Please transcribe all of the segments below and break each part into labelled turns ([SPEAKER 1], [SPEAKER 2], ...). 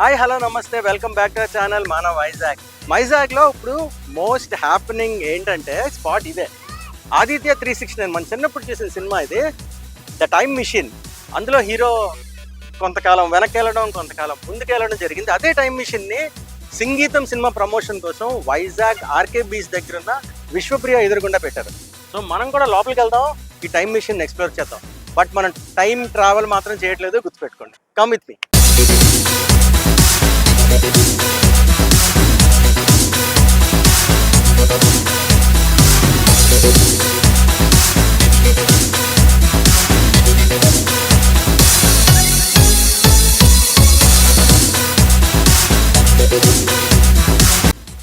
[SPEAKER 1] Hi hello నమస్తే, welcome back to our channel మన వైజాగ్లో ఇప్పుడు మోస్ట్ హ్యాపెనింగ్ ఏంటంటే స్పాట్ ఇదే. ఆదిత్య 369 మన చిన్నప్పుడు చూసిన సినిమా ఇది, ద టైమ్ మిషన్. అందులో హీరో కొంతకాలం వెనక్కి వెళ్ళడం, కొంతకాలం ముందుకు వెళ్ళడం జరిగింది. అదే టైం మిషన్ని సంగీతం సినిమా ప్రమోషన్ కోసం వైజాగ్ ఆర్కే బీచ్ దగ్గర ఉన్న విశ్వప్రియ ఎదురుగుండా పెట్టారు. సో మనం కూడా లోపలికి వెళ్దాం, ఈ టైం మిషన్ ఎక్స్ప్లోర్ చేద్దాం. బట్ మనం టైం ట్రావెల్ మాత్రం చేయట్లేదు, గుర్తుపెట్టుకోండి. Come with me.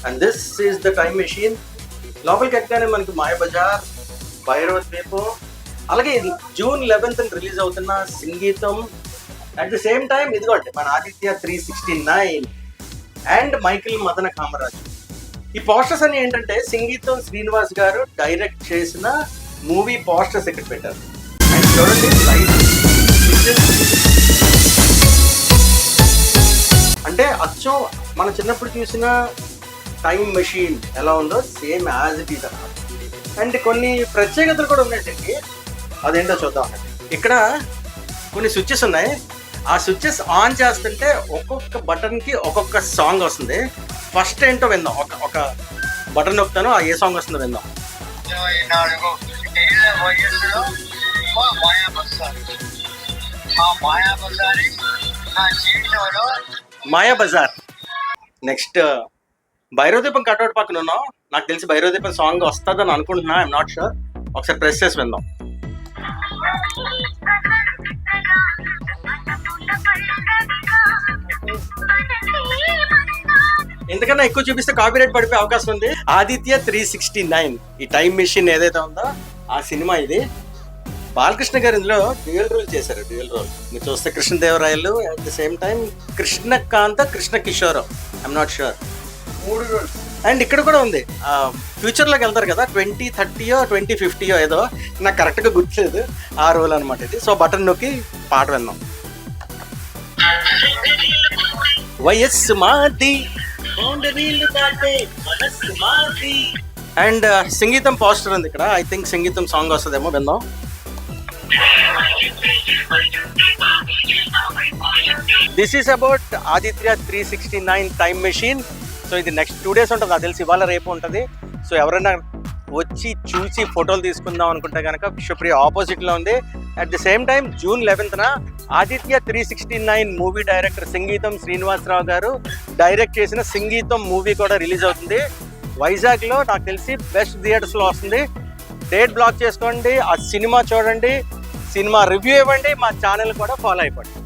[SPEAKER 1] And this is the time machine. లోపలికి ఎక్కగానే మనకి మాయాబజార్, భైరవ ద్వీపం, అలాగే జూన్ 11th రిలీజ్ అవుతున్న సంగీతం. అట్ ది సేమ్ టైం ఇదిగోండి మన ఆదిత్య 369 అండ్ మైకిల్ మదన కామరాజు. ఈ పోస్టర్స్ అన్ని ఏంటంటే సంగీతం శ్రీనివాస్ గారు డైరెక్ట్ చేసిన మూవీ పోస్టర్స్ ఇక్కడ పెట్టారు. అండ్ చూడండి అంటే అచ్చం మన చిన్నప్పుడు చూసిన టైం మెషిన్ ఎలా ఉందో సేమ్ యాజ్ ఇట్ ఈస్ అన్నమాట. అండ్ కొన్ని ప్రత్యేకతలు కూడా ఉన్నాయండి, అదేంటో చూద్దాం. ఇక్కడ కొన్ని స్విచ్చెస్ ఉన్నాయి. ఆ స్విచ్చెస్ ఆన్ చేస్తుంటే ఒక్కొక్క బటన్కి ఒక్కొక్క సాంగ్ వస్తుంది. ఫస్ట్ ఏంటో విందాం, ఒక బటన్ నొక్కుతాను, ఏ సాంగ్ వస్తుందో విందాం. మాయాబజార్. నెక్స్ట్ భైరవదీపం కట్అవుట్ పక్కన ఉన్నాం. నాకు తెలిసి భైరవదీపం సాంగ్ వస్తుందని అనుకుంటున్నా, ఐఎమ్ నాట్ షూర్. ఒకసారి ప్రెస్ చేసి విందాం. ఎందుకన్నా ఎక్కువ చూపిస్తే కాపీరైట్ పడిపోయే అవకాశం ఉంది. ఆదిత్య 369 ఈ టైం మిషన్ ఏదైతే ఉందో ఆ సినిమా ఇది. బాలకృష్ణ గారు ఇందులో డ్యూయల్ రోల్ చేశారు. డ్యూయల్ రోల్ మీరు చూస్తే Krishnadevarayalu, at the same time Krishnakanth, Krishna Kishore, I'm not sure, 3 roles. And ఇక్కడ కూడా ఉంది, ఫ్యూచర్లోకి వెళ్తారు కదా, 2030 2050 ఏదో, నాకు కరెక్ట్గా గుర్తులేదు, ఆ రోల్ అనమాట ఇది. సో బటన్ నొక్కి పాట విందాం. వయస్సు మాది అండ్ సంగీతం పోస్టర్ ఉంది ఇక్కడ. ఐ థింక్ సంగీతం సాంగ్ వస్తుందేమో, విందాం. This is about Aditya 369 time machine. So ఇది నెక్స్ట్ 2 days ఉంటుంది, నాకు తెలిసి ఇవాళ రేపు ఉంటుంది. సో ఎవరైనా వచ్చి చూసి ఫోటోలు తీసుకుందాం అనుకుంటే కనుక విశ్వప్రియ ఆపోజిట్లో ఉంది. At the same time June 11th Aditya 369 movie director సంగీతం శ్రీనివాసరావు గారు డైరెక్ట్ చేసిన సంగీతం మూవీ కూడా రిలీజ్ అవుతుంది వైజాగ్లో. నాకు తెలిసి బెస్ట్ థియేటర్స్లో వస్తుంది. డేట్ బ్లాక్ చేసుకోండి, ఆ సినిమా చూడండి, సినిమా రివ్యూ ఇవ్వండి, మా ఛానల్ కూడా ఫాలో అయిపోండి.